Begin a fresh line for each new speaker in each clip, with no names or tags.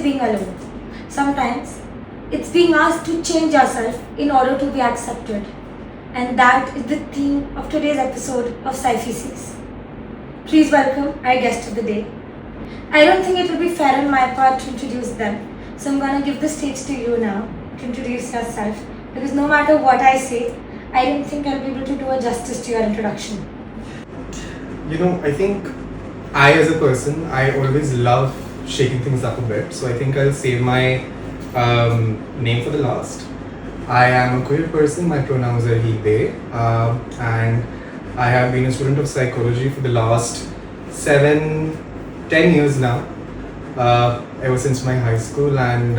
being alone. Sometimes it's being asked to change ourselves in order to be accepted. And that is the theme of today's episode of PsyPhy Says. Please welcome our guest of the day. I don't think it will be fair on my part to introduce them, so I'm gonna give the stage to you now to introduce yourself, because no matter what I say, I don't think I'll be able to do a justice to your introduction.
I think I as a person, I always love shaking things up a bit, so I think I'll save my name for the last. I am a queer person, my pronouns are he, they, and I have been a student of psychology for the last 7-10 years now, ever since my high school, and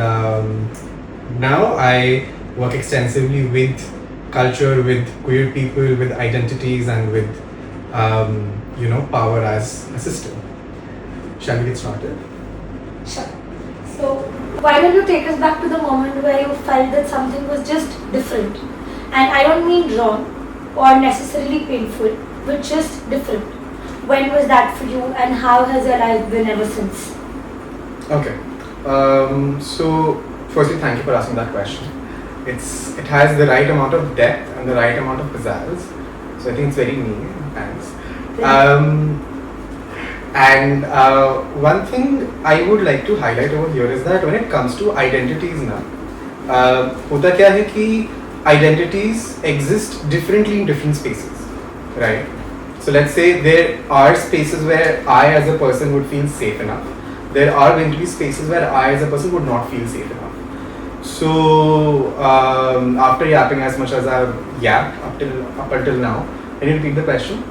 now I work extensively with culture, with queer people, with identities, and with power as a system. Shall we get started?
Sure. So, why don't you take us back to the moment where you felt that something was just different? And I don't mean wrong or necessarily painful, but just different. When was that for you, and how has your life been ever since?
Okay. So, firstly, thank you for asking that question. It has the right amount of depth and the right amount of pizzazz. So I think it's very neat. Thanks. And one thing I would like to highlight over here is that when it comes to identities now, होता क्या है कि identities exist differently in different spaces, right? So let's say there are spaces where I as a person would feel safe enough. There are going to be spaces where I as a person would not feel safe enough. So after yapping as much as I've yapped up until now, can you repeat the question?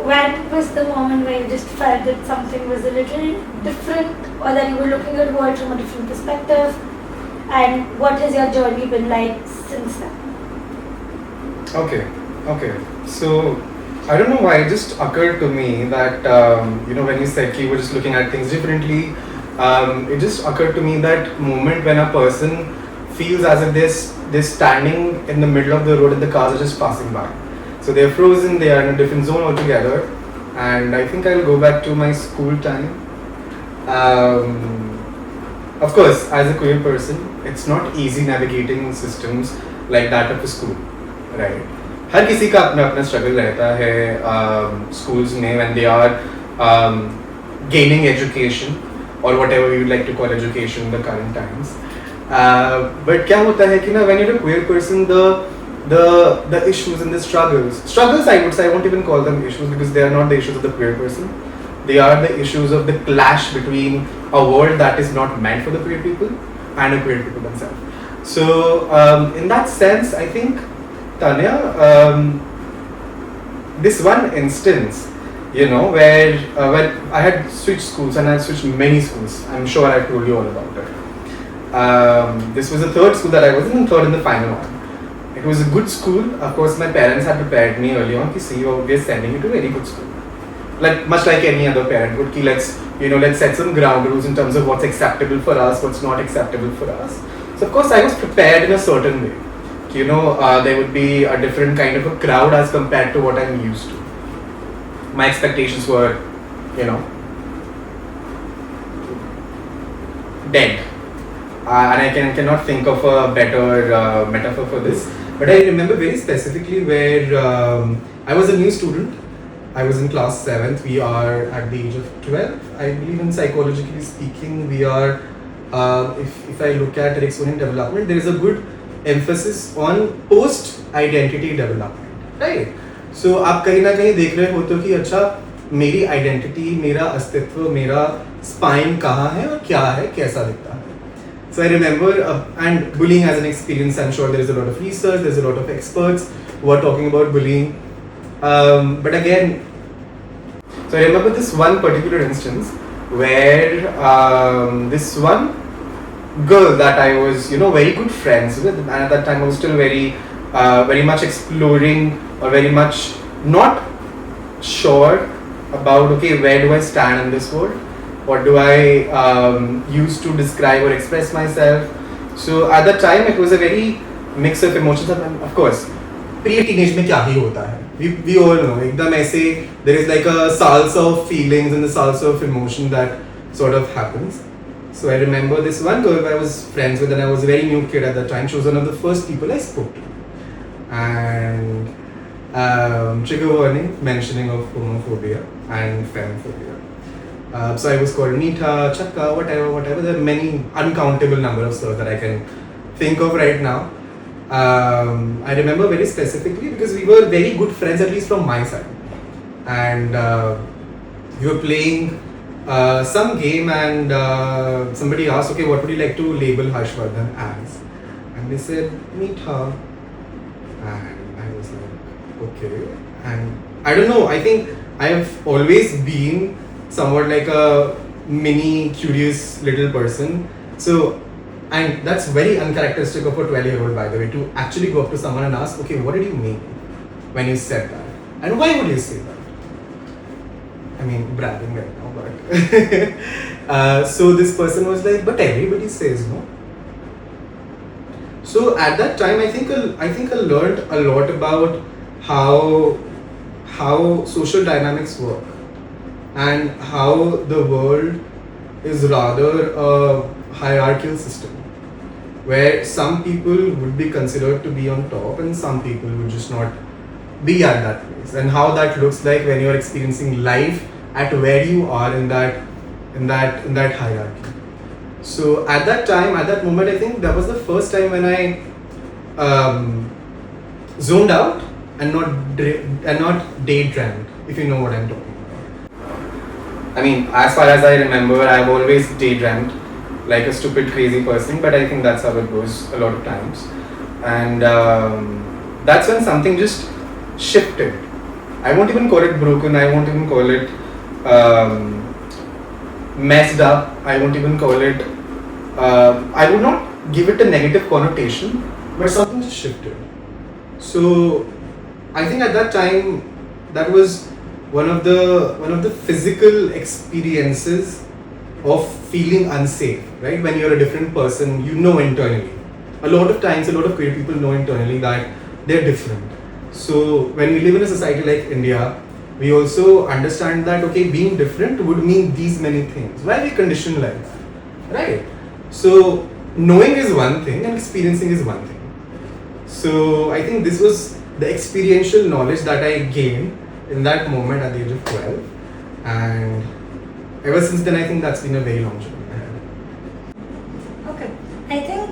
When was the moment where you just felt that something was a little different, or that you were looking at the world from a different perspective? And what has your journey been like since then?
Okay. So I don't know why it just occurred to me that when you said you were just looking at things differently, it just occurred to me that moment when a person feels as if they're standing in the middle of the road and the cars are just passing by. So they're frozen, they are in a different zone altogether, and I think I'll go back to my school time. Of course, as a queer person, it's not easy navigating systems like that of a school, right? हर किसी का अपना struggle रहता है schools में when they are gaining education or whatever we would like to call education in the current times. But क्या होता है कि ना, when you're a queer person, the issues and the struggles I would say, I won't even call them issues, because they are not the issues of the queer person. They are the issues of the clash between a world that is not meant for the queer people and the queer people themselves. So in that sense, I think, Tanya, this one instance, where I had switched schools, and I had switched many schools. I'm sure I told you all about it. This was the third school that I was in, third and the final one. It was a good school. Of course, my parents had prepared me early on. See, we're sending you to a very good school. Much like any other parent would. Let's set some ground rules in terms of what's acceptable for us, what's not acceptable for us. So of course, I was prepared in a certain way. There would be a different kind of a crowd as compared to what I'm used to. My expectations were, dead. And I cannot think of a better metaphor for this. But I remember very specifically where I was a new student. I was in class 7th. We are at the age of 12. I believe, in psychologically speaking, we are, if I look at exponent development, there is a good emphasis on post-identity development. Right? So आप कहीं ना कहीं देख रहे हो तो कि अच्छा, मेरी आइडेंटिटी, मेरा अस्तित्व, मेरा स्पाइन कहाँ है और क्या है, कैसा दिखता है. So I remember, and bullying as an experience, I'm sure there is a lot of research, there's a lot of experts who are talking about bullying. But again, so I remember this one particular instance where this one girl that I was, very good friends with, and at that time I was still very much exploring, or very much not sure about, okay, where do I stand in this world? What do I use to describe or express myself? So at that time it was a very mix of emotions, and of course, pre-teenage में क्या ही होता है? We all know, एकदम ऐसे there is like a salsa of feelings and the salsa of emotion that sort of happens. So I remember this one girl I was friends with, and I was a very new kid at that time. She was one of the first people I spoke to. And trigger warning, mentioning of homophobia and femophobia. So I was called Meetha, Chakka, whatever. There are many uncountable number of slurs that I can think of right now. I remember very specifically because we were very good friends, at least from my side. And we were playing some game, and somebody asked, okay, what would you like to label Harshvardhan as? And they said, Meetha. And I was like, okay. And I don't know, I think I have always been somewhat like a mini curious little person. So, and that's very uncharacteristic of a 12-year-old, by the way, to actually go up to someone and ask, okay, what did you mean when you said that? And why would you say that? I mean, bragging right now, but so this person was like, but everybody says no. So at that time, I think I learned a lot about how social dynamics work and how the world is rather a hierarchical system where some people would be considered to be on top and some people would just not be at that place, and how that looks like when you're experiencing life at where you are in that hierarchy. So at that time, at that moment, I think that was the first time when I zoned out and not daydreamed, if you know what I'm talking about. I mean, as far as I remember, I've always daydreamed like a stupid, crazy person, but I think that's how it goes a lot of times. And that's when something just shifted. I won't even call it broken, I won't even call it messed up, I won't even call it, I would not give it a negative connotation, but something just shifted. So I think at that time that was one of the physical experiences of feeling unsafe, right? When you're a different person, you know internally. A lot of times, a lot of queer people know internally that they're different. So when we live in a society like India, we also understand that, okay, being different would mean these many things. Why are we conditioned like that, right? So knowing is one thing and experiencing is one thing. So I think this was the experiential knowledge that I gained in that moment at the age of 12, and ever since then I think that's been a very long journey ahead.
Okay, I think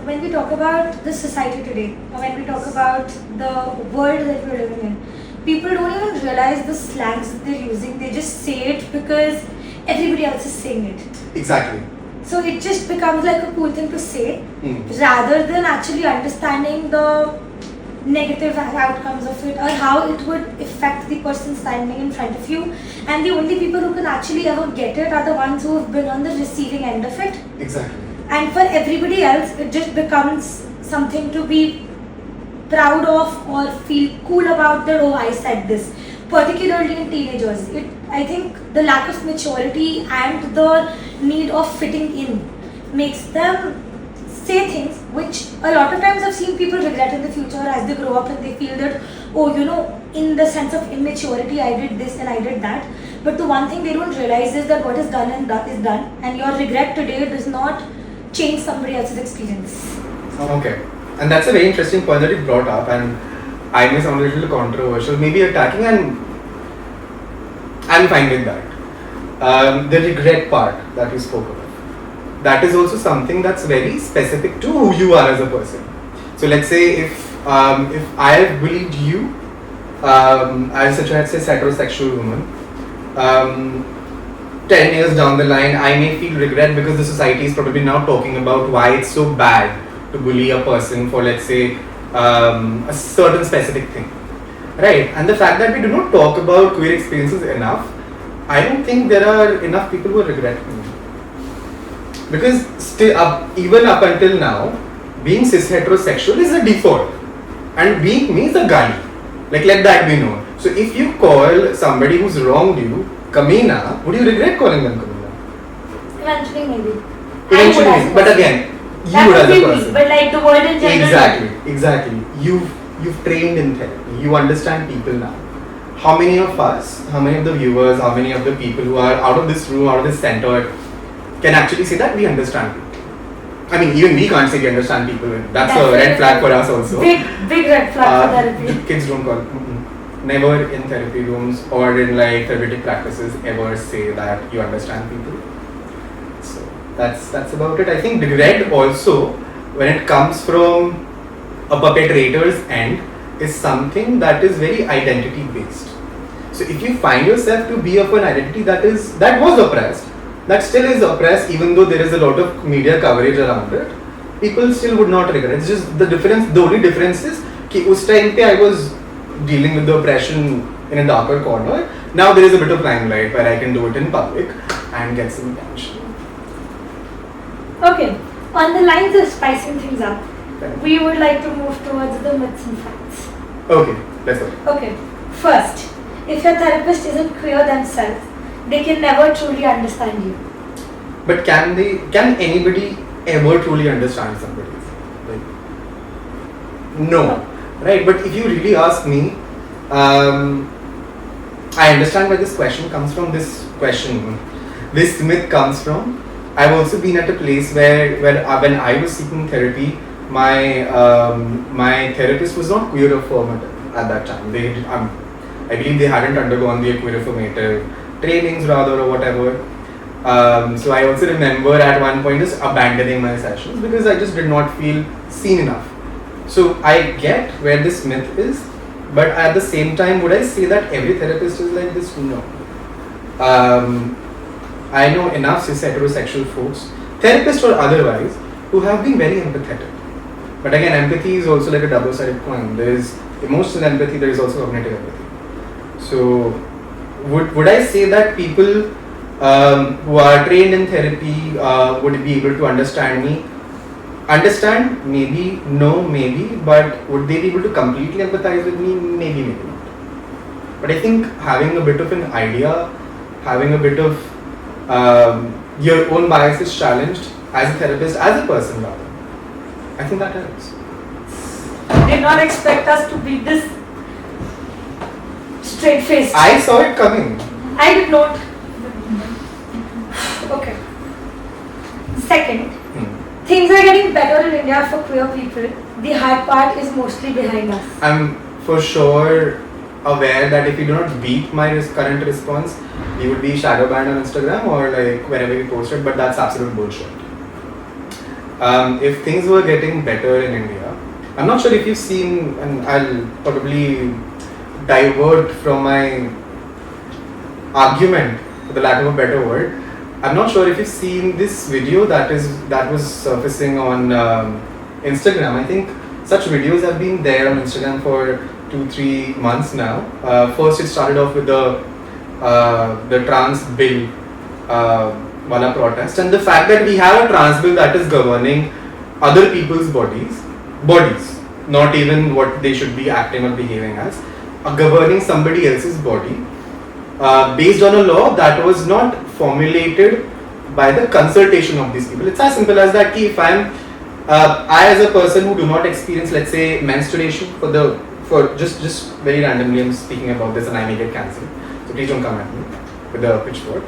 when we talk about the society today, or when we talk about the world that we're living in, people don't even realize the slangs that they're using. They just say it because everybody else is saying it.
Exactly.
So it just becomes like a cool thing to say, rather than actually understanding the negative outcomes of it or how it would affect the person standing in front of you. And the only people who can actually ever get it are the ones who have been on the receiving end of it.
Exactly.
And for everybody else, it just becomes something to be proud of or feel cool about, that, oh, I said this. Particularly in teenagers, I think the lack of maturity and the need of fitting in makes them say things which a lot of times I've seen people regret in the future as they grow up and they feel that, oh, you know, in the sense of immaturity, I did this and I did that. But the one thing they don't realize is that what is done and that is done, and your regret today does not change somebody else's experience.
Okay, and that's a very interesting point that you brought up, and I may sound a little controversial, maybe attacking, and I'm fine with that. The regret part that you spoke of, that is also something that's very specific to who you are as a person. So let's say if I have bullied you as such a heterosexual woman, 10 years down the line I may feel regret because the society is probably now talking about why it's so bad to bully a person for, let's say, a certain specific thing, right? And the fact that we do not talk about queer experiences enough, I don't think there are enough people who regret me. Because still, even up until now, being cis heterosexual is a default, and being me is a gun. Like, let that be known. So if you call somebody who's wronged you Kamina, would you regret calling them Kamina?
Eventually, maybe.
Eventually, but again, you would as a person.
But like the word in general.
Exactly. You've trained in therapy. You understand people now. How many of us, how many of the viewers, how many of the people who are out of this room, out of this center, can actually say that we understand people. I mean, even we can't say we understand people. That's a
That's
red flag for us also.
Big red flag for therapy.
Kids don't call. Never in therapy rooms or in like therapeutic practices ever say that you understand people. So that's about it. I think dread also, when it comes from a perpetrator's end, is something that is very identity based. So if you find yourself to be of an identity that was oppressed, that still is oppressed, even though there is a lot of media coverage around it, people still would not regret. It's just the difference. The only difference is that us time pe I was dealing with the oppression in a darker corner. Now there is a bit of limelight where I can do it in public and get some attention.
Okay, on the lines of spicing things up, we would like to move towards the myths and facts.
Okay, let's go.
Okay, first, if your therapist isn't queer themselves, they can never truly understand you.
But can anybody ever truly understand somebody? Like, no. Right, but if you really ask me, I understand where this question comes from. This myth comes from. I've also been at a place where when I was seeking therapy, my therapist was not queer affirmative at that time. I believe they hadn't undergone the queer affirmative trainings rather or whatever. So I also remember at one point just abandoning my sessions because I just did not feel seen enough. So I get where this myth is, but at the same time, would I say that every therapist is like this? No. I know enough cis heterosexual folks, therapists or otherwise, who have been very empathetic. But again, empathy is also like a double-sided coin. There is emotional empathy, there is also cognitive empathy. So would I say that people who are trained in therapy would be able to understand me? Understand? Maybe. No, maybe. But would they be able to completely empathize with me? Maybe, maybe not. But I think having a bit of an idea, having a bit of your own biases challenged as a therapist, as a person rather, I think that helps.
Did not expect us to be this straight-faced.
I saw it coming.
I did not. Okay. Second, things are getting better in India for queer people. The hard part is mostly behind us.
I'm for sure aware that if you do not beat my current response, you would be shadow banned on Instagram or like wherever you post it, but that's absolute bullshit. If things were getting better in India, I'm not sure if you've seen, and I'll probably divert from my argument, for the lack of a better word. I'm not sure if you've seen this video that was surfacing on Instagram. I think such videos have been there on Instagram for 2-3 months now. First, it started off with the trans bill wala protest, and the fact that we have a trans bill that is governing other people's bodies, not even what they should be acting or behaving as, governing somebody else's body based on a law that was not formulated by the consultation of these people. It's as simple as that. If I as a person who do not experience, let's say, menstruation for just very randomly, I'm speaking about this and I may get cancelled, so please don't come at me with a pitchfork.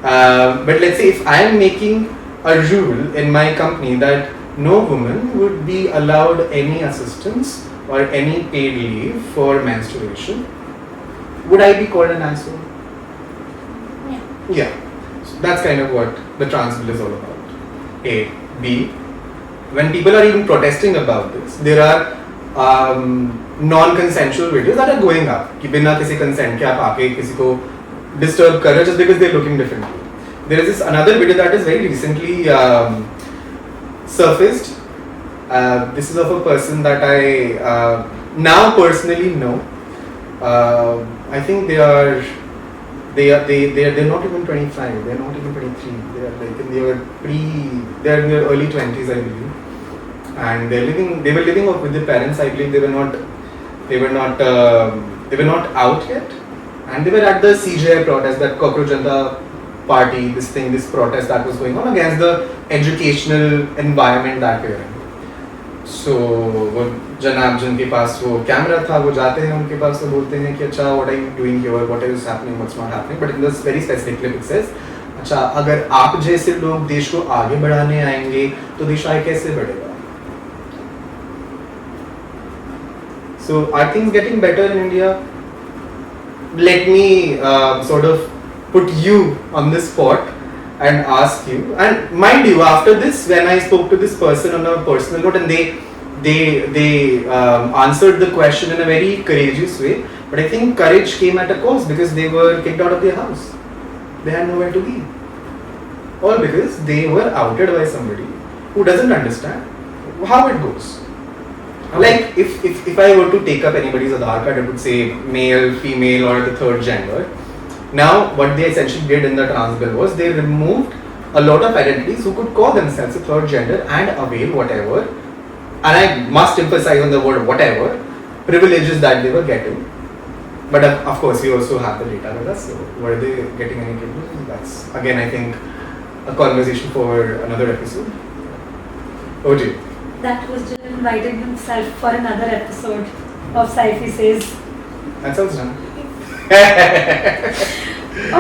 But let's say if I am making a rule in my company that no woman would be allowed any assistance or any paid leave for menstruation, would I be called an asshole? Yeah. So that's kind of what the trans bill is all about. A. B. When people are even protesting about this, there are non-consensual videos that are going up. कि बिना किसी consent के आप आके किसी को disturb कर रहे just because they're looking differently. There is this another video that is very recently surfaced. This is of a person that I now personally know. I think they're not even 25. They're not even 23. They're in their early 20s, I believe. And they were living with their parents. I believe they were not out yet. And they were at the CJI protest, that Cockroach Janta Party, this protest that was going on against the educational environment that we were in. So वो जनाब जिनके पास वो camera था, वो जाते हैं उनके पास, वो बोलते हैं कि अच्छा, what are you doing here, what is happening, what's not happening. But in this very specific clip it says अच्छा अगर आप जैसे लोग देश को आगे बढ़ाने आएंगे तो देश आगे कैसे बढ़ेगा? So are things getting better in India? Let me sort of put you on the spot and ask you. And mind you, after this, when I spoke to this person on a personal note, and they answered the question in a very courageous way. But I think courage came at a cost because they were kicked out of their house. They had nowhere to be. All because they were outed by somebody who doesn't understand how it goes. Like if I were to take up anybody's Aadhaar card, it would say male, female, or the third gender. Now, what they essentially did in the trans bill was they removed a lot of identities who could call themselves a third gender and avail whatever, and I must emphasize on the word whatever, privileges that they were getting. But of course, we also have the data with us. So, were they getting any privileges? That's again, I think, a conversation for another episode. OJ.
That was Jill inviting himself for another episode of PsyPhy Says.
That sounds done.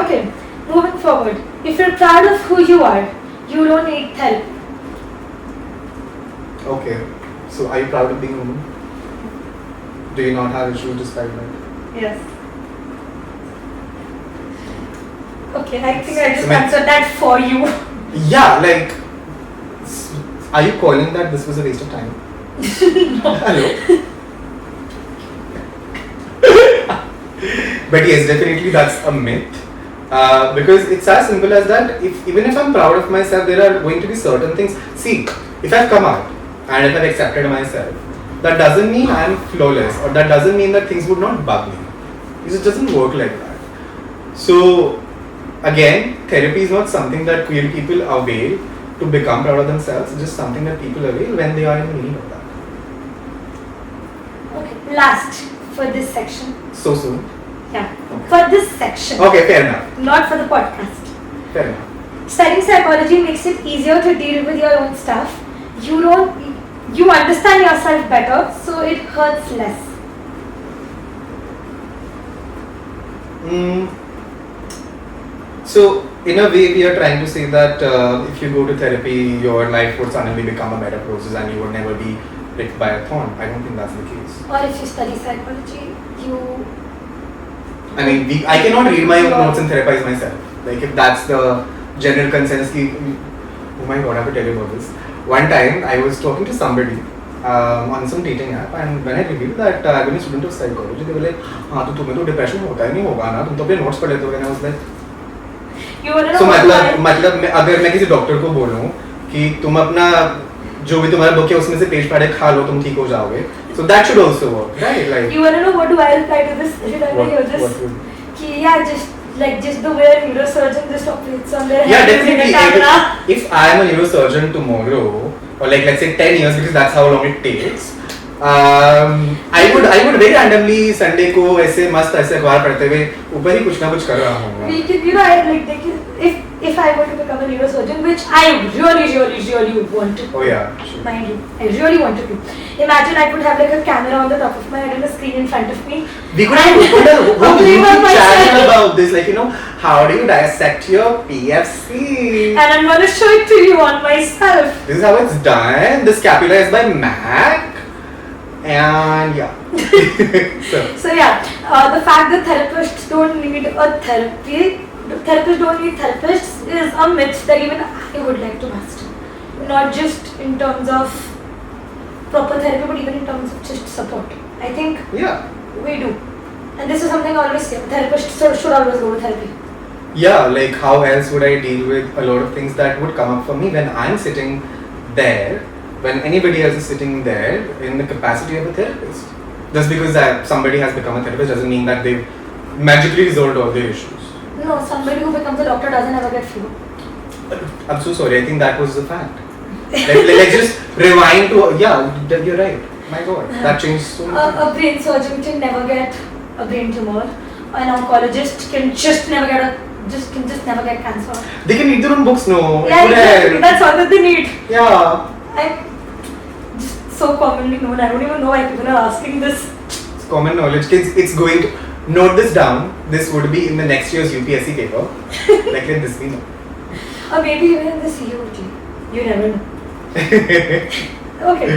Okay, moving forward. If you're proud of who you are, you don't need help.
Okay. So, are you proud of being a woman? Do you not have issues despite that?
Yes. Okay, I think I just answered that for you.
Yeah, like, are you calling that this was a waste of time?
No.
Hello. But yes, definitely that's a myth. Because it's as simple as that. Even if I'm proud of myself, there are going to be certain things. See, if I've come out and if I've accepted myself, that doesn't mean I'm flawless, or that doesn't mean that things would not bug me. It just doesn't work like that. So, again, therapy is not something that queer people avail to become proud of themselves. It's just something that people avail when they are in need of that.
Okay, last for this section.
So soon?
Yeah,
Okay.
for this section.
Okay, fair enough.
Not for the podcast.
Fair enough.
Studying psychology makes it easier to deal with your own stuff. You understand yourself better, so it hurts less.
So, in a way, we are trying to say that if you go to therapy, your life would suddenly become a better process and you would never be pricked by a thorn. I don't think that's the case.
Or if you study psychology,
I mean, I cannot read my own notes and therapize myself. Like, if that's the general consensus, oh my god, I have to tell you about this. One time, I was talking to somebody on some dating app, and when I revealed that I've been a student of psychology, they were like, हाँ तो तुम्हें तो depression होता ही नहीं होगा ना, तुम तो अपने notes पढ़ लेते हो. And I was like, so मतलब अगर मैं किसी डॉक्टर को बोलूँ कि तुम अपना जो भी तुम्हारा बुक है उसमें से पेज पढ़े खा लो, तुम ठीक हो जाओगे. So that should also work, right? Like,
you wanna know what do I reply to this? Should I hear this?
What would?
Yeah, just the way a neurosurgeon just operates on their
Yeah,
head using a camera.
definitely. If I am a neurosurgeon tomorrow, or like let's say 10 years, because that's how long it takes, I would very randomly Sunday को ऐसे मस्त ऐसे अखबार पढ़ते हुए ऊपर ही कुछ ना कुछ कर रहा हूँ.
We can, if I were to become a neurosurgeon, which I really want to.
Oh yeah. Sure.
Mind you, I really wanted to. Imagine I could have like a camera on the top of my head and a screen in front of me.
We could have opened a whole YouTube channel about this, like how do you dissect your PFC?
And I'm gonna show it to you on myself.
This is how it's done. The scapula is by Mac. And yeah.
So yeah, the fact that therapists don't need therapists is a myth that even I would like to bust. Not just in terms of proper therapy, but even in terms of just support. I think we do. And this is something I always say, therapists should always go to therapy.
Yeah, like how else would I deal with a lot of things that would come up for me when I'm sitting there, when anybody else is sitting there in the capacity of a therapist. Just because somebody has become a therapist doesn't mean that they've magically resolved all their issues.
No, somebody who becomes a doctor doesn't ever get fever.
I'm so sorry, I think that was the fact. Let's just rewind to, you're right. My god, that changed so much.
A brain surgeon can never get a brain tumor. An oncologist can just never get cancer.
They can read their own books, no?
Yeah, exactly. That's all that they need.
Yeah.
I'm just so commonly known. I don't even know why people are asking this.
It's common knowledge. Kids, it's going to... Note this down. This would be in the next year's UPSC paper. Like, let this be known.
Or maybe even in the CEO team. You never know. Okay.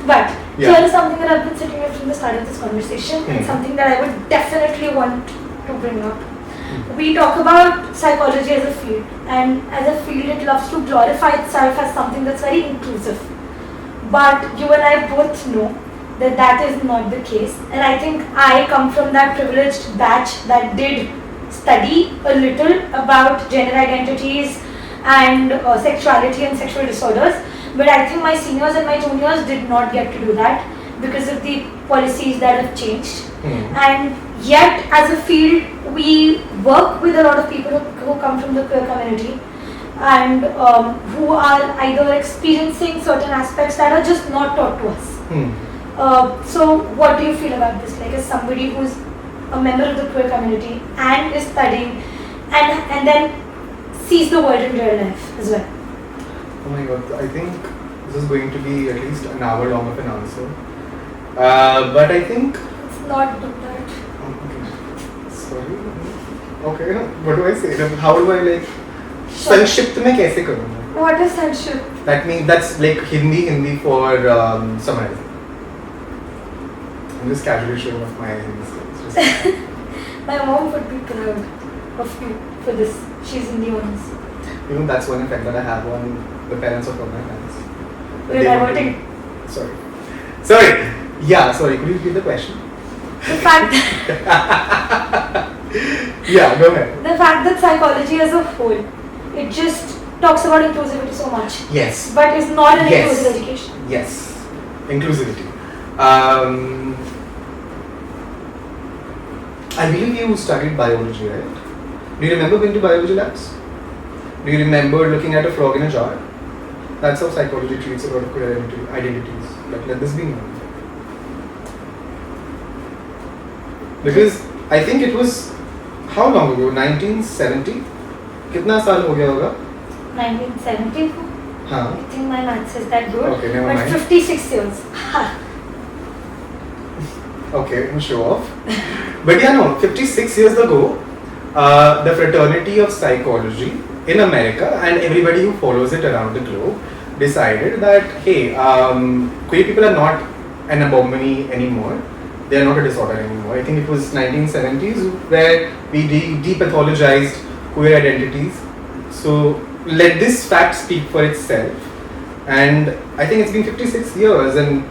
But
Yeah.
here is something that I've been sitting with from the start of this conversation and something that I would definitely want to bring up. We talk about psychology as a field, and as a field it loves to glorify itself as something that's very inclusive. But you and I both know that that is not the case, and I think I come from that privileged batch that did study a little about gender identities and sexuality and sexual disorders, but I think my seniors and my juniors did not get to do that because of the policies that have changed. And yet as a field we work with a lot of people who come from the queer community and who are either experiencing certain aspects that are just not taught to us. So what do you feel about this? Like, as somebody who's a member of the queer community and is studying and then sees the world in real life as well.
Oh my god, I think this is going to be at least an hour long of an answer. But I think...
It's not do that.
Okay. Sorry. Okay, what do I say? How do I like... संक्षिप्त में कैसे करूँगा?
What is संक्षिप्त?
That means that's like Hindi for summarizing. I'm just casually showing off my Hindi skills.
My mom would be proud of you for this. She's in the honors.
You know, that's one effect that I have on the parents of all my friends.
We're diverting.
Sorry. Yeah, sorry. Could you repeat the question?
The fact
Yeah, go ahead.
the fact that psychology as a whole, it just talks about inclusivity so much.
Yes.
But it's not an inclusive education.
Yes. Inclusivity. I believe you studied biology, right? Do you remember going to biology labs? Do you remember looking at a frog in a jar? That's how psychology treats a lot of queer identities. Like, let this be known. Because I think it was, how long ago? 1970? कितना साल हो गया होगा?
1970?
हाँ.
I think my maths is that good.
Okay, never
but
mind.
56 years.
Okay, show off. But yeah, no, 56 years ago, the fraternity of psychology in America and everybody who follows it around the globe decided that, hey, queer people are not an anomaly anymore. They are not a disorder anymore. I think it was 1970s where we depathologized queer identities. So let this fact speak for itself. And I think it's been 56 years, and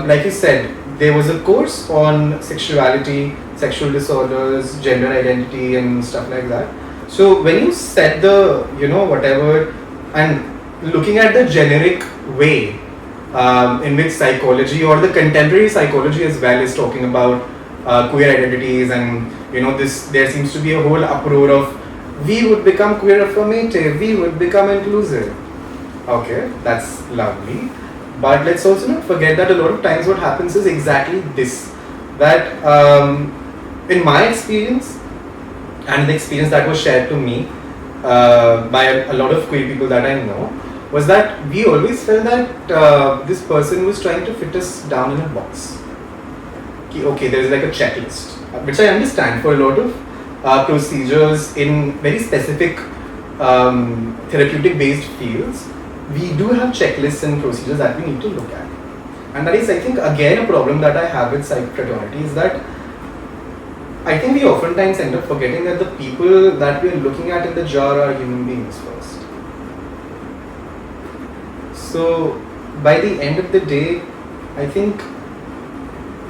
like you said, there was a course on sexuality, sexual disorders, gender identity and stuff like that. So when you set the, whatever, and looking at the generic way in which psychology or the contemporary psychology as well is talking about queer identities, and there seems to be a whole uproar of we would become queer affirmative, we would become inclusive. Okay, that's lovely. But let's also not forget that a lot of times what happens is exactly this. That in my experience and the experience that was shared to me by a lot of queer people that I know, was that we always felt that this person was trying to fit us down in a box. Okay, there is like a checklist, which I understand for a lot of procedures in very specific therapeutic based fields. We do have checklists and procedures that we need to look at. And that is, I think, again a problem that I have with psych fraternity is that I think we oftentimes end up forgetting that the people that we are looking at in the jar are human beings first. So by the end of the day, I think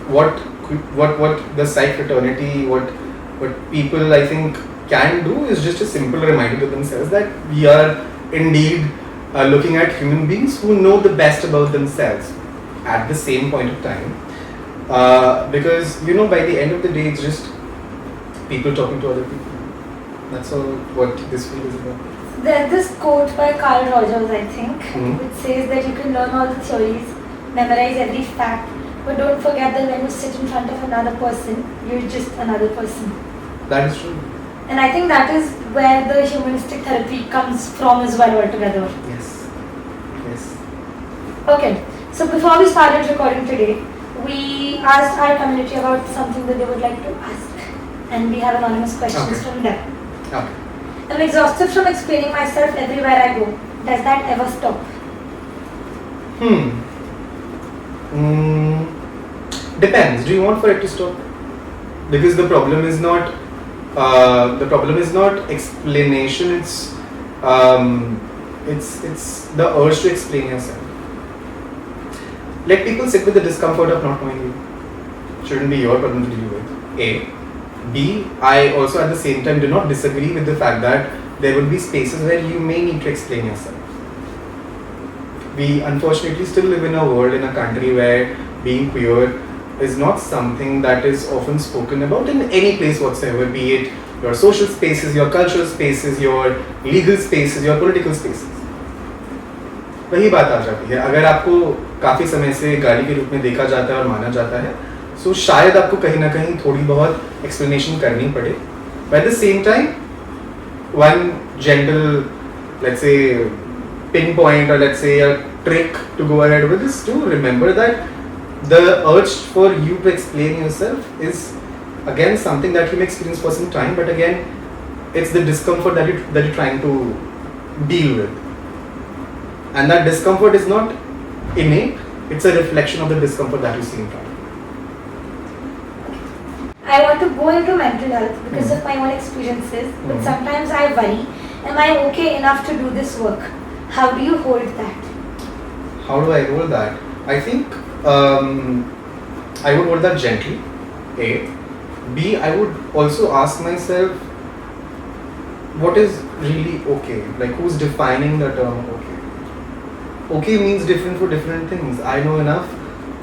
what the psych fraternity, what people I think can do is just a simple reminder to themselves that we are indeed looking at human beings who know the best about themselves at the same point of time. Because by the end of the day, it's just people talking to other people. That's all what this field is about.
There's this quote by Carl Rogers, I think, which says that you can learn all the theories, memorize every fact, but don't forget that when you sit in front of another person, you're just another person.
That is true.
And I think that is where the humanistic therapy comes from as well altogether.
Yes.
Okay, so before we started recording today, we asked our community about something that they would like to ask. And we have anonymous questions from them.
Okay.
I'm exhausted from explaining myself everywhere I go. Does that ever stop?
Depends. Do you want for it to stop? Because the problem is not explanation. It's the urge to explain yourself. Let people sit with the discomfort of not knowing you. Shouldn't be your problem to deal with. A. B. I also at the same time do not disagree with the fact that there will be spaces where you may need to explain yourself. We unfortunately still live in a world, in a country where being queer is not something that is often spoken about in any place whatsoever, be it your social spaces, your cultural spaces, your legal spaces, your political spaces. वही बात आ जाती है, अगर आपको काफ़ी समय से गाली के रूप में देखा जाता है और माना जाता है, so शायद आपको कहीं ना कहीं थोड़ी बहुत explanation करनी पड़े. But at the same time, one gentle, let's say, pinpoint or let's say a trick to go ahead with is to remember that the urge for you to explain yourself is again something that you may experience for some time, but again it's the discomfort that you're trying to deal with, and that discomfort is not innate, it's a reflection of the discomfort that you see in front of you.
I want to go into mental health because of my own experiences, but sometimes I worry, am I okay enough to do this work? How do you hold that?
How do I hold that? I think I would hold that gently. A. B. I would also ask myself, what is really okay? Like, who's defining the term okay? Okay means different for different things. I know enough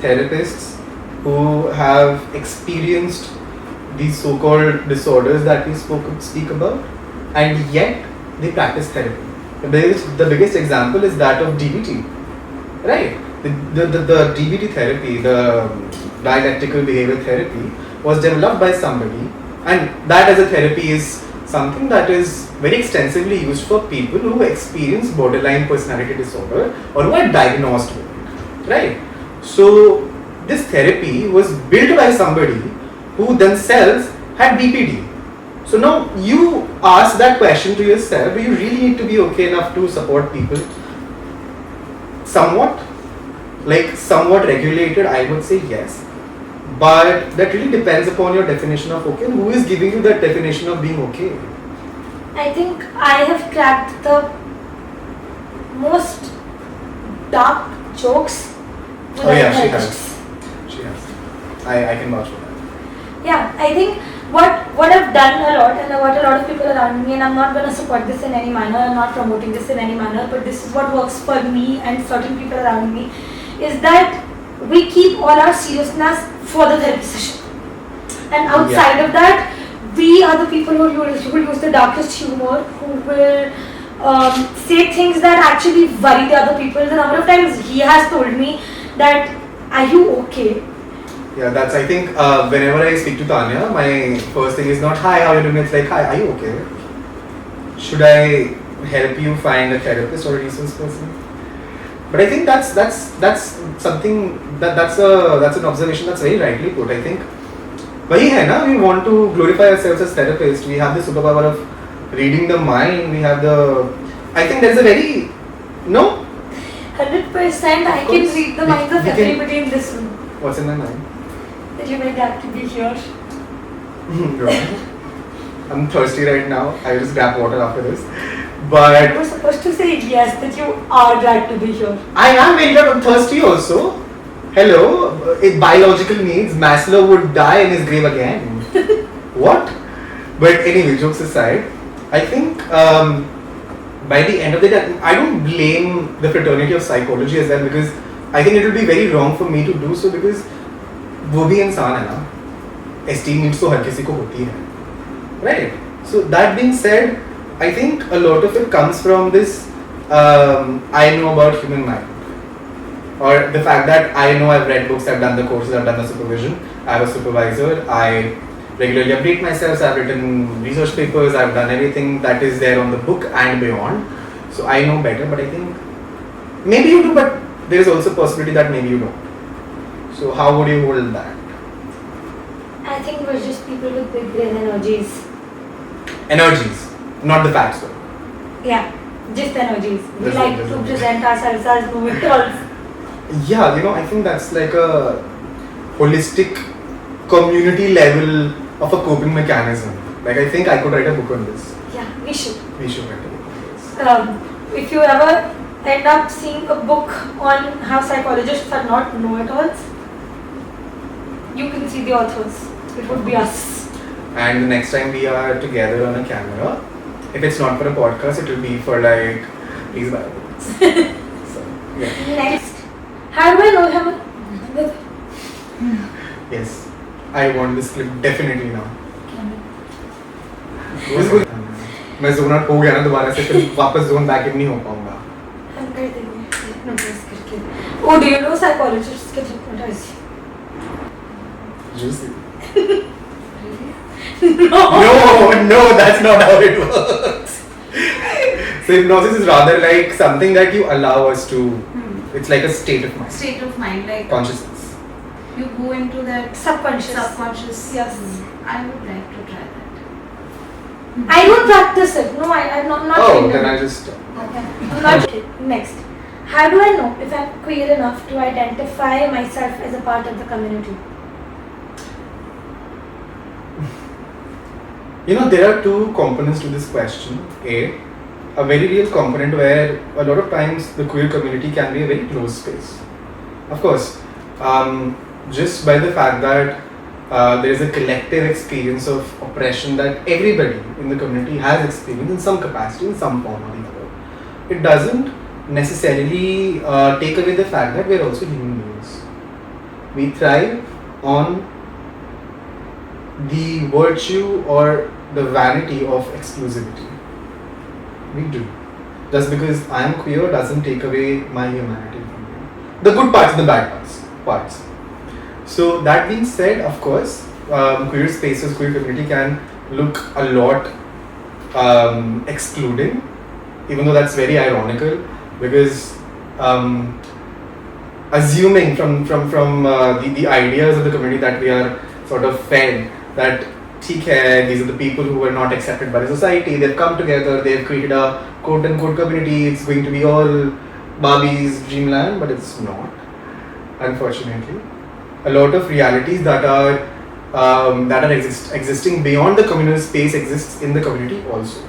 therapists who have experienced these so-called disorders that we speak about, and yet they practice therapy. The biggest example is that of DBT, right? The DBT therapy, the dialectical behavior therapy, was developed by somebody, and that as a therapy is something that is very extensively used for people who experience borderline personality disorder or who are diagnosed with it, right? So this therapy was built by somebody who themselves had BPD. So now you ask that question to yourself, do you really need to be okay enough to support people? Somewhat regulated, I would say yes. But that really depends upon your definition of okay, and who is giving you that definition of being okay.
I think I have cracked the most dark jokes.
Oh yeah, she has. I can vouch for that.
Yeah, I think what I've done a lot, and what a lot of people around me, and I'm not going to support this in any manner, I'm not promoting this in any manner, but this is what works for me and certain people around me, is that we keep all our seriousness for the therapy session. And outside of that, we are the people who will use the darkest humor, who will say things that actually worry the other people. The number of times he has told me that, are you okay?
Yeah, that's, I think, whenever I speak to Tanya, my first thing is not, hi, how are you doing? It's like, hi, are you okay? Should I help you find a therapist or a resource person? But I think that's something, that's an observation that's very rightly put. I think, wahi hai na, we want to glorify ourselves as therapists. We have the superpower of reading the mind. We have I think there's a very, no?
100% I can read the minds of everybody in this room.
What's in my mind?
That you're very glad to be here.
I'm thirsty right now. I will just grab water after this. But
you were supposed to say yes, that you are glad to be here.
I am very glad. I'm thirsty also. Hello, biological needs. Maslow would die in his grave again. What? But anyway, jokes aside, I think by the end of the day, I don't blame the fraternity of psychology as well, because I think it will be very wrong for me to do so, because वो भी इंसान है ना, esteem needs तो हर किसी को होती है, right? So that being said, I think a lot of it comes from this I know about human mind, or the fact that I know I've read books, I've done the courses, I've done the supervision, I have a supervisor, I regularly update myself, so I've written research papers, I've done everything that is there on the book and beyond, so I know better. But I think maybe you do, but there is also a possibility that maybe you don't. So how would you hold that?
I think we're just people with big brain energies.
Energies. not the facts though.
Yeah, just energies. We
Just
like
energies.
to present ourselves as know-it-alls.
Yeah, I think that's like a holistic community level of a coping mechanism. Like I think I could write a book on this.
Yeah, we should.
We should write a book on this.
If you ever end up seeing a book on how psychologists are not know-it-alls, you can see the authors. It would be us.
And the next time we are together on a camera, if it's not for a podcast, it will be for like these Bibles. So, yeah.
Next, how do I know him?
Yes. I want this clip definitely now. मैं zone out हो गया ना दोबारा से फिर वापस zone back in नहीं हो पाऊंगा.
हम कर देंगे hypnotize करके. Oh, do you know psychologists can hypnotize you?
Juicy.
No.
No, that's not how it works. So hypnosis is rather like something that you allow us to. It's like a state of mind.
State of mind, like
Consciousness.
you go into that
Subconscious.
Yes.
Mm.
I would like to try that.
I don't practice it. No, I'm not.
Oh,
trained in
then
it.
I just.
Okay. I'm not. Okay. Next, how do I know if I'm queer enough to identify myself as a part of the community?
There are two components to this question. A very real component where a lot of times the queer community can be a very closed space. Of course, just by the fact that there is a collective experience of oppression that everybody in the community has experienced in some capacity, in some form or the other. It doesn't necessarily take away the fact that we are also human beings. We thrive on the virtue or the vanity of exclusivity. We do. Just because I am queer doesn't take away my humanity from me. The good parts and the bad parts. So that being said, of course, queer spaces, queer community can look a lot excluding, even though that's very ironical, because assuming from the ideas of the community that we are sort of fed that these are the people who were not accepted by the society, they've come together, they've created a quote unquote community, it's going to be all Barbie's dreamland, but it's not, unfortunately. A lot of realities that are existing beyond the communal space exists in the community also.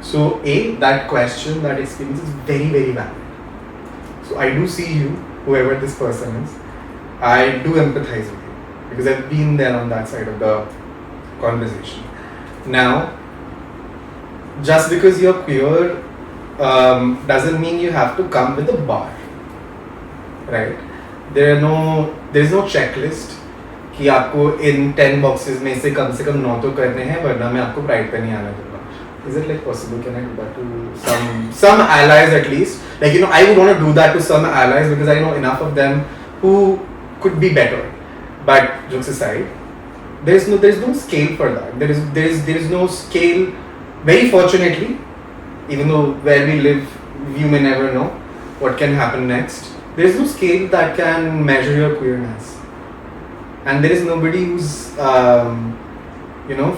So that question, that experience is very, very valid. So I do see you, whoever this person is, I do empathize with you because I've been there on that side of the conversation. Now, just because you're queer doesn't mean you have to come with a bar, right? There is no checklist कि आपको in 10 boxes में से कम 9 तो करने हैं वरना मैं आपको प्राइड पे नहीं आने दूँगा. Is it like possible? Can I do that to some allies at least? Like I would want to do that to some allies because I know enough of them who could be better. But jokes aside, there is no scale for that. There is no scale. Very fortunately, even though where we live, you may never know what can happen next. There is no scale that can measure your queerness, and there is nobody who's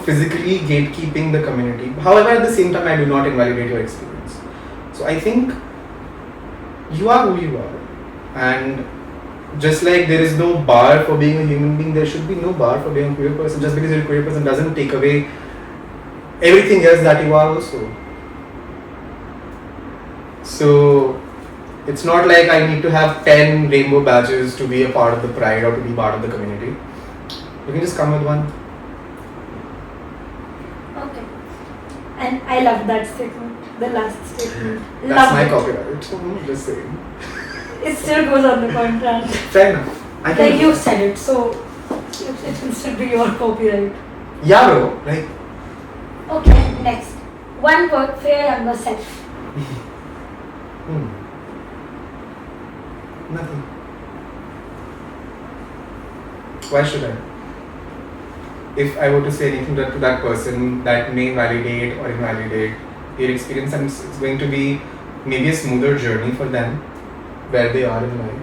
physically gatekeeping the community. However, at the same time, I do not invalidate your experience. So I think you are who you are, and just like there is no bar for being a human being, there should be no bar for being a queer person. Just because you're a queer person doesn't take away everything else that you are also. So it's not like I need to have 10 rainbow badges to be a part of the pride or to be part of the community. You can just come with one.
Okay. And I love that statement, the last statement.
That's my
it.
copyright. Just saying.
It still goes on the contract.
Fair enough.
Like you said it, so it will still be your copyright.
Yeah, bro. Like.
Okay, next. One word for your younger self.
Nothing. Why should I? If I were to say anything to that person that may validate or invalidate their experience, and it's going to be maybe a smoother journey for them where they are in life.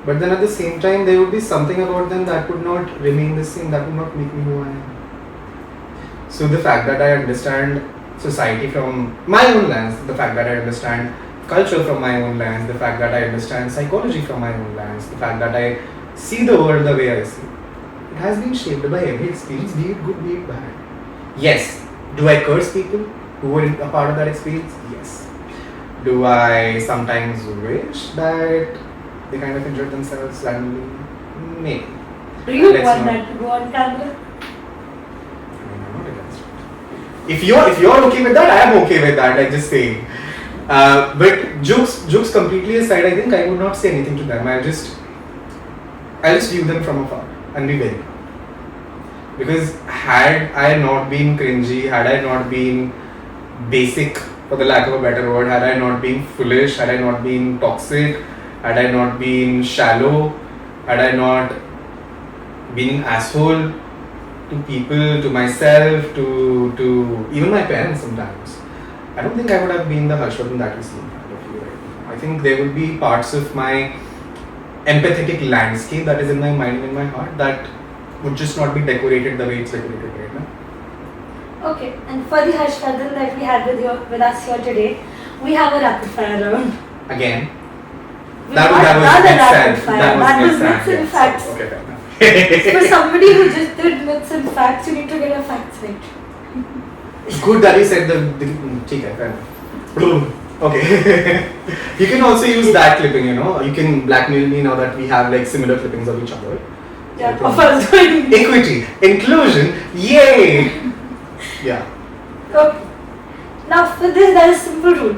But then at the same time, there would be something about them that would not remain the same, that would not make me who I am. So the fact that I understand society from my own lens, the fact that I understand culture from my own lens, the fact that I understand psychology from my own lens, the fact that I see the world the way I see. It has been shaped by every experience, be it good, be it bad. Yes. Do I curse people who were a part of that experience? Yes. Do I sometimes wish that they kind of enjoyed themselves randomly? Maybe.
Do you
Let's
want
not-
that to go on camera?
I mean, I'm not against it. If you're okay with that, I am okay with that. I'm just saying. But jokes completely aside, I think I would not say anything to them. I'll just view them from afar and be very. Because had I not been cringy, had I not been basic, for the lack of a better word, had I not been foolish, had I not been toxic, had I not been shallow, had I not been an asshole to people, to myself, to even my parents sometimes, I don't think I would have been the Harshvardhan that you see in front of you right now. I think there would be parts of my empathetic landscape that is in my mind and in my heart that would just not be decorated the way it's decorated right now.
Okay, and for the Harshvardhan that we had with us here today, we have a rapid fire round.
Again,
We
that
got
was
another
next
rapid
time.
fire. That was myths and
yes.
facts.
Okay, fair enough.
For somebody who just did myths and facts, you need to get your facts right.
Good that you said the okay, fair enough. Okay. You can also use that clipping, You can blackmail me now that we have like similar clippings of each other.
Yeah, of us doing
Equity, inclusion, yay! Yeah.
Okay. Now for this, there is a simple rule.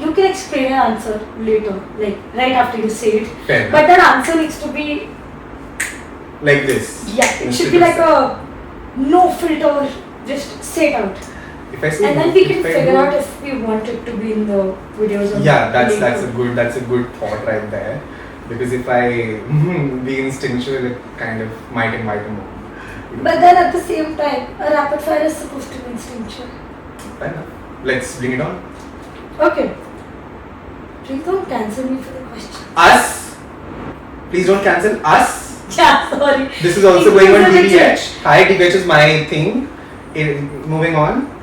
You can explain your answer later, like right after you say it.
Fair enough.
But that answer needs to be,
Like this.
it should be like a no filter, just say it out.
If I say
And then we
if
can
I
figure
do-
out if we want it to be in the videos or
Yeah,
not
that's a good thought right there. Because if I be instinctual, it kind of might invite a more.
But then at the same time, a rapid fire is supposed to be instinctual.
Fair enough. Let's bring it on.
Okay. Please don't cancel me for the question.
Us. Please don't cancel us.
Yeah, sorry.
This is also going on
Inclusive
DBH. Hi, DBH is my thing. Moving on.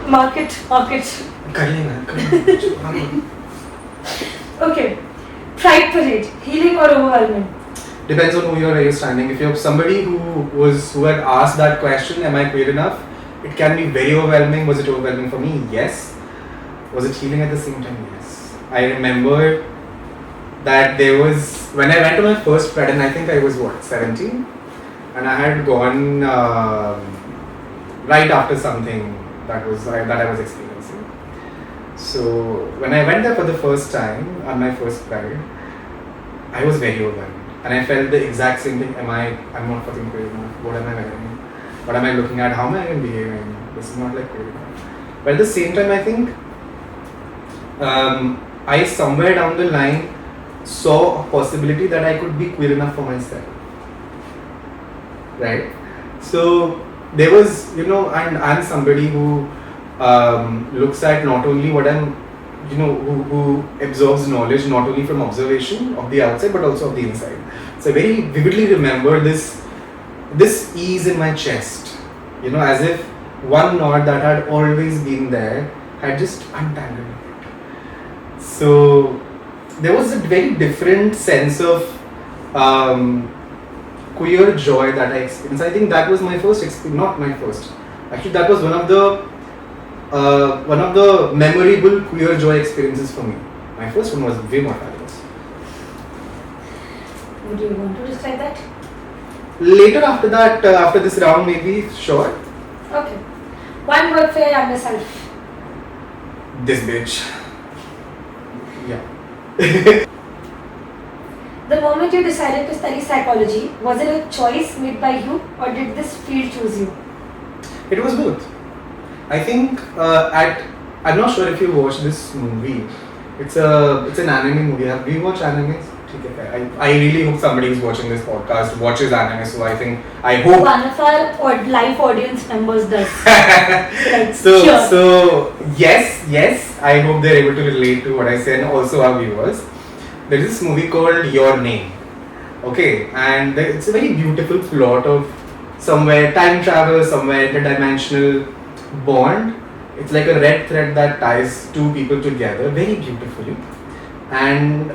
Market.
कर लेना.
Okay. Pride parade, healing or overwhelming?
Depends on who you're standing. If you're somebody who had asked that question, am I queer enough? It can be very overwhelming. Was it overwhelming for me? Yes. Was it healing at the same time? Yes. I remember that there was, when I went to my first Pride, and I think I was 17? And I had gone right after something that I was experiencing. So when I went there for the first time on my first Pride, I was very overwhelmed. And I felt the exact same thing. I'm not fucking queer enough. What am I wearing? What am I looking at? How am I even behaving? This is not like queer enough. But at the same time, I think I somewhere down the line saw a possibility that I could be queer enough for myself. Right? So there was, and I'm somebody who looks at not only what I'm, who absorbs knowledge not only from observation of the outside but also of the inside. So I very vividly remember this ease in my chest, as if one knot that had always been there had just untangled it. So there was a very different sense of queer joy that I experienced. I think that was my first experience, not my first. Actually, that was one of the memorable queer joy experiences for me. My first one was way more fabulous.
Would you want to describe that?
Later after that, after this round maybe, sure.
Okay. One word for your younger self.
This bitch. Yeah.
The moment you decided to study psychology, was it a choice made by you or did this field choose you?
It was both. I think I'm not sure if you watched this movie. It's an anime movie. Have you watched animes? I really hope somebody who's watching this podcast watches anime. So I hope.
One of our live audience members does.
So yes. I hope they're able to relate to what I say, and also our viewers. There is this movie called Your Name. Okay, and it's a very beautiful plot of somewhere time travel, somewhere interdimensional bond, It's like a red thread that ties two people together very beautifully. And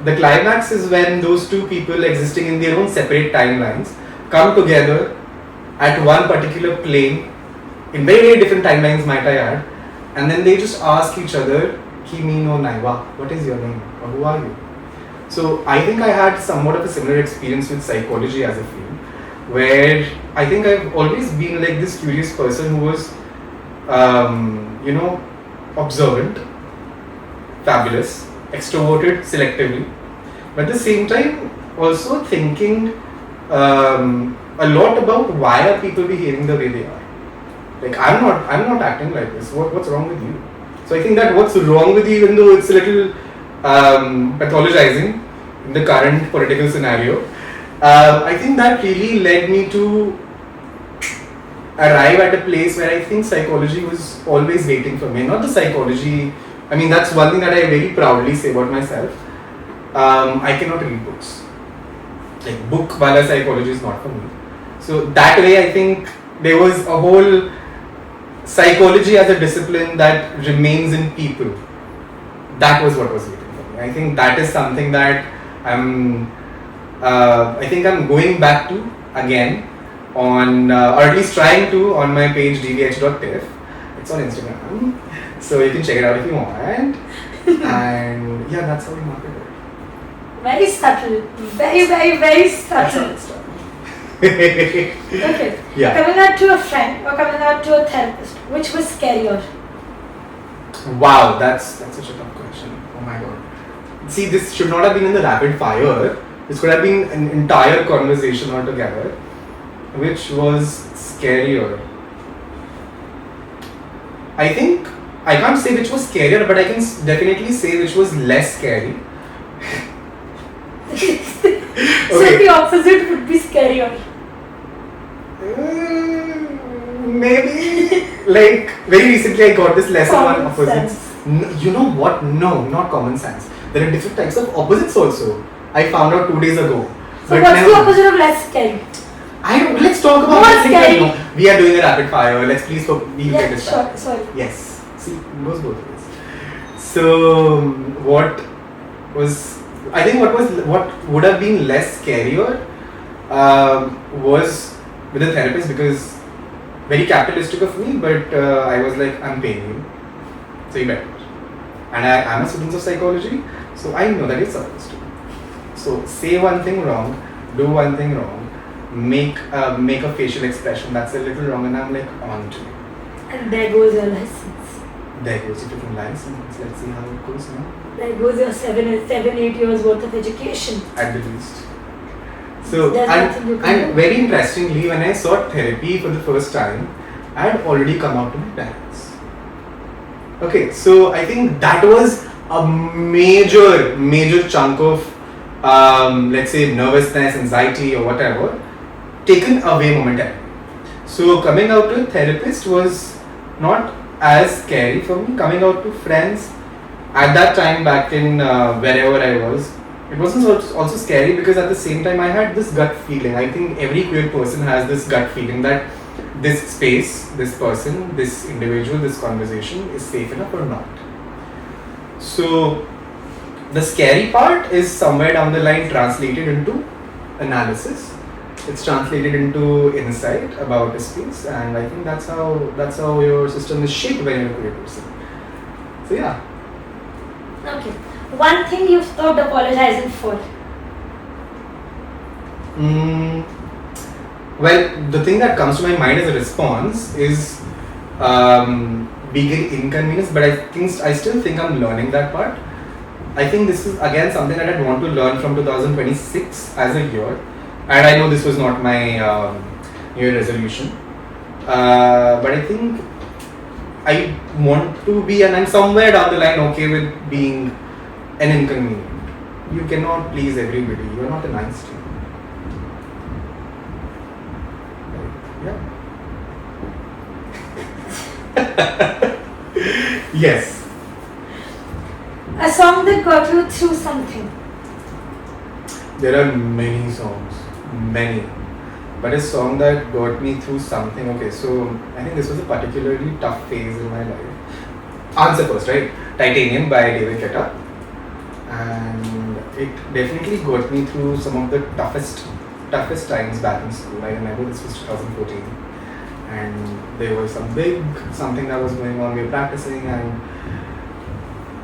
the climax is when those two people existing in their own separate timelines come together at one particular plane in very, very different timelines, might I add, and then they just ask each other, Ki me no naiwa, what is your name or who are you? So I think I had somewhat of a similar experience with psychology as a field, where I think I've always been like this curious person who was, observant, fabulous, extroverted selectively, but at the same time also thinking a lot about why are people behaving the way they are. Like I'm not acting like this. What's wrong with you? So I think that what's wrong with you, even though it's a little pathologizing in the current political scenario, I think that really led me to arrive at a place where I think psychology was always waiting for me. Not the psychology. I mean, that's one thing that I very proudly say about myself. I cannot read books. Like book wala psychology is not for me. So that way, I think there was a whole psychology as a discipline that remains in people. That was what was waiting for me. I think that is something that I think I'm going back to again on, or at least trying to, on my page dvh.tiff. It's on Instagram, so you can check it out if you want. And yeah, that's how we market it.
Very subtle. Very, very, very subtle.
That's how
Okay.
Yeah.
Coming out to a friend or coming out to a therapist, which was scarier?
Wow, that's such a tough question. Oh my god. See, this should not have been in the rapid fire. This could have been an entire conversation altogether. Which was scarier? I think I can't say which was scarier, but I can definitely say which was less scary.
So the opposite would be scarier.
Maybe. Like very recently, I got this lesson on
Common
opposites.
sense.
You know what? No, not common sense. There are different types of opposites also. I found out 2 days ago.
So what's the opposite of less scary?
Let's talk about
More
the thing
scary.
that, no, we are doing a rapid fire. Let's please we'll get this
sure,
back.
sorry.
Yes. See, it goes both ways. So what would have been less scarier was with a therapist, because very capitalistic of me, but I was like, I'm paying you, so you better. And I am a student of psychology, so I know that you're supposed to. So say one thing wrong, do one thing wrong, make a facial expression that's a little wrong, and I'm like, on to you.
And there goes your license.
There goes your different license. Let's see how it goes now.
There goes your 7-8 years worth of education.
At the least. So,
There's nothing you can
and
do.
very interestingly, when I sought therapy for the first time, I had already come out to my parents. Okay, so I think that was a major chunk of, let's say, nervousness, anxiety, or whatever, taken away momentarily. So coming out to a therapist was not as scary for me. Coming out to friends at that time, back in wherever I was, it wasn't also scary, because at the same time I had this gut feeling. I think every queer person has this gut feeling that this space, this person, this individual, this conversation is safe enough or not. So the scary part is somewhere down the line translated into analysis. It's translated into insight about a space, and I think that's how your system is shaped when you're a queer person. So yeah.
Okay. One thing you've stopped apologizing for.
Well, the thing that comes to my mind as a response is being inconvenienced, but I still think I'm learning that part. I think this is again something that I want to learn from 2026 as a year, and I know this was not my New Year resolution, but I think I want to be, and I'm somewhere down the line okay with being an inconvenient. You cannot please everybody. You're not an Einstein. Yeah. Yes.
A song that got you through something.
There are many songs. Many. But a song that got me through something. Okay, so I think this was a particularly tough phase in my life. Answer first, right? Titanium by David Guetta. And it definitely got me through some of the toughest times back in school. I remember this was 2014, and there was something that was going on. We were practicing, and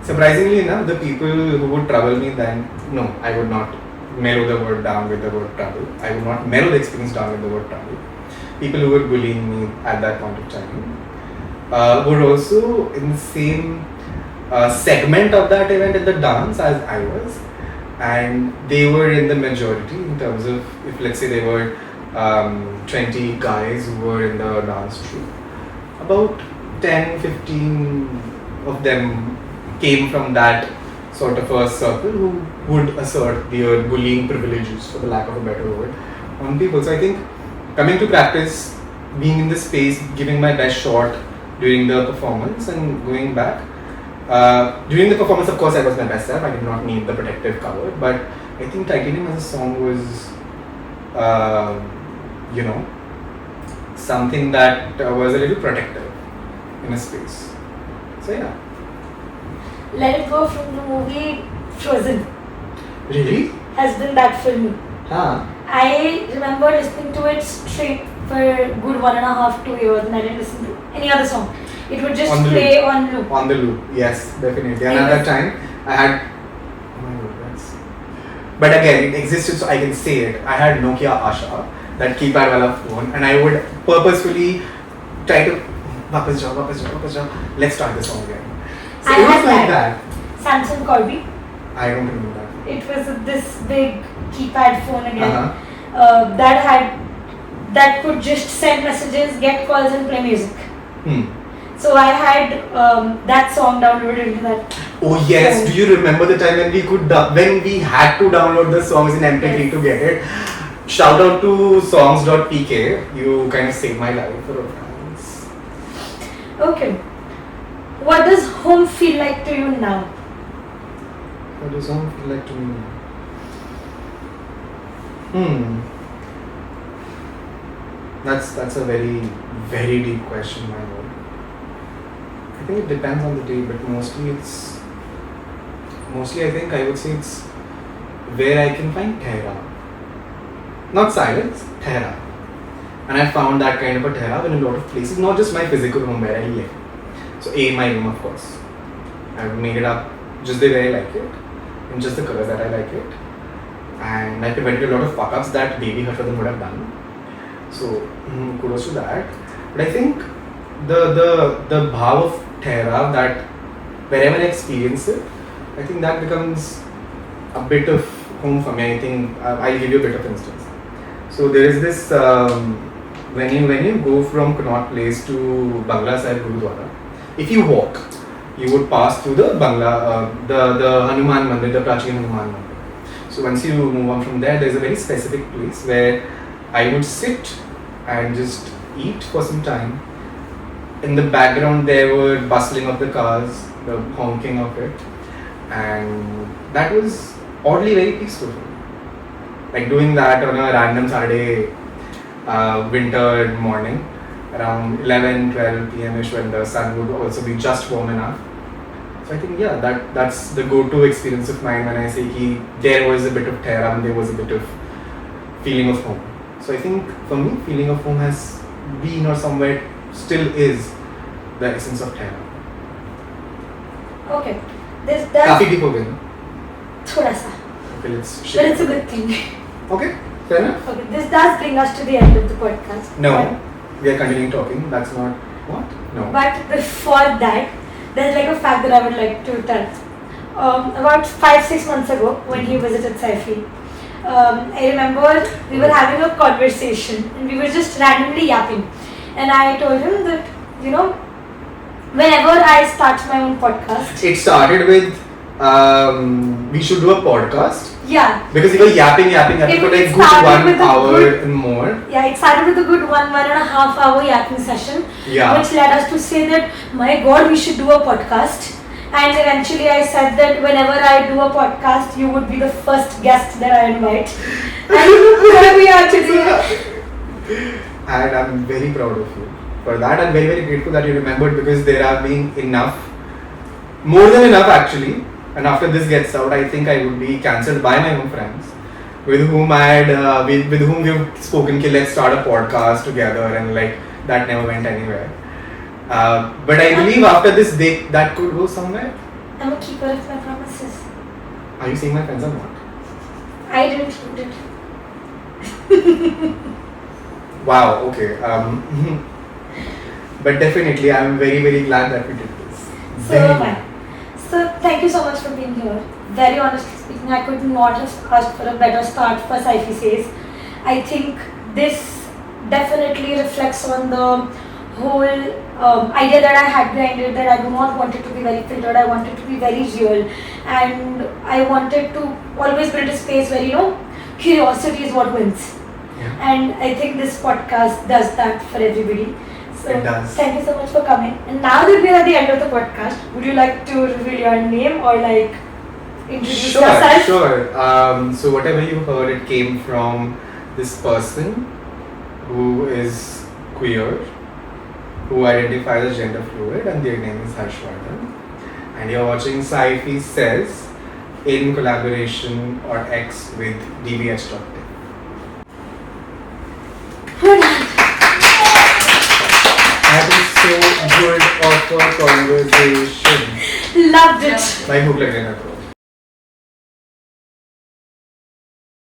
surprisingly enough, the people who would trouble me then, no, I would not mellow the word down with the word trouble. I would not mellow the experience down with the word trouble. People who were bullying me at that point of time were also in the same segment of that event in the dance as I was, and they were in the majority in terms of, if let's say there were 20 guys who were in the dance troupe, about 10-15 of them came from that sort of a circle who would assert their bullying privileges, for the lack of a better word, on people. So I think coming to practice, being in the space, giving my best shot during the performance and going back. During the performance, of course, I was my best self. I did not need the protective cover, but I think Titanium as a song was, something that was a little protective in a space. So yeah.
Let It Go from the movie Frozen
Really?
has been that for me.
Huh.
I remember listening to it straight for a good 1.5 2 years, and I didn't listen to any other song. It would just play on loop.
On the loop, yes, definitely. And at that time, I had. Oh my god, that's. But again, it existed, so I can say it. I had Nokia Asha, that keypad wala phone, and I would purposefully try to. Wapas jao. Let's start the song again. So
I
it was
had
like
that. Samsung Corby.
I don't remember that.
It was this big keypad phone again.
Uh-huh.
That could just send messages, get calls, and play music. So I had that song downloaded into that.
Oh yes,
phone.
do you remember the time when when we had to download the songs in MP3
Yes.
to get it? Shout out to songs.pk. You kind of saved my life for a times.
Okay. What does home feel like to you now?
What does home feel like to me? That's a very, very deep question, my lord. I think it depends on the day, but mostly I think I would say it's where I can find thera. Not silence, thera. And I found that kind of a thera in a lot of places, not just my physical home where I live. So my room, of course. I've made it up just the way I like it, in just the colors that I like it. And I prevented a lot of fuck-ups that baby Harshvardhan would have done. So kudos to that. But I think the bhav of thera, that wherever I experience it, I think that becomes a bit of home for me. I think I'll give you a bit of instance. So there is this when you go from Connaught Place to Bangla Sahib Gurudwara, if you walk, you would pass through the Bangla, the Hanuman Mandir, the Prachin Hanuman Mandir. So once you move on from there, there's a very specific place where I would sit and just eat for some time. In the background, there were bustling of the cars, the honking of it, and that was oddly very peaceful for me. Like doing that on a random Saturday winter morning, around 11-12 p.m.ish, when the sun would also be just warm enough. So I think that's the go-to experience of mine when I say ki there was a bit of thera and there was a bit of feeling of home. So I think for me, feeling of home has been, or somewhere still is, the essence of thera.
Okay. This does.
Kafi deep ho gaya na?
Thoda sa.
Okay, let's
But
share.
it's a good thing.
Okay, fair enough.
Okay. This does bring us to the end of the podcast.
No, we are continuing talking. That's not what? No.
But before that, there's like a fact that I would like to tell. About 5-6 months ago, when he visited PsyPhy, I remember we were having a conversation and we were just randomly yapping. And I told him that, whenever I start my own podcast.
It started with we should do a podcast.
Yeah.
Because you were yapping for like good 1 hour and more.
Yeah, it started with a good 1.5 hour yapping session.
Yeah.
Which led us to say that, my God, we should do a podcast. And eventually I said that whenever I do a podcast, you would be the first guest that I invite. And here we are today.
and I'm very proud of you. For that, I'm very, very grateful that you remembered, because there have been enough, more than enough actually. And after this gets out, I think I would be cancelled by my own friends, with whom I had, with whom we've spoken, ki, let's start a podcast together, and like that never went anywhere. But I believe after this, that could go somewhere.
I'm a keeper of my promises.
Are you seeing my friends or not?
I didn't, you did.
Wow. Okay. But definitely, I'm very, very glad that we did this.
So am I. So thank you so much for being here. Very honestly speaking, I could not have asked for a better start for PsyPhy Says. I think this definitely reflects on the whole idea that I had behind it, that I do not want it to be very filtered, I want it to be very real, and I wanted to always build a space where curiosity is what wins.
Yeah.
And I think this podcast does that for everybody. So
It does.
thank you so much for coming. And now that we are at the end of the podcast, would you like to reveal your name or like introduce yourself?
Sure. So whatever you heard, it came from this person who is queer, who identifies as gender fluid, and their name is Harshvardhan. And you're watching PsyPhy Says in collaboration or X with DBH.tech. That is so good of a conversation.
Loved it.
भाई भूख लग रहा है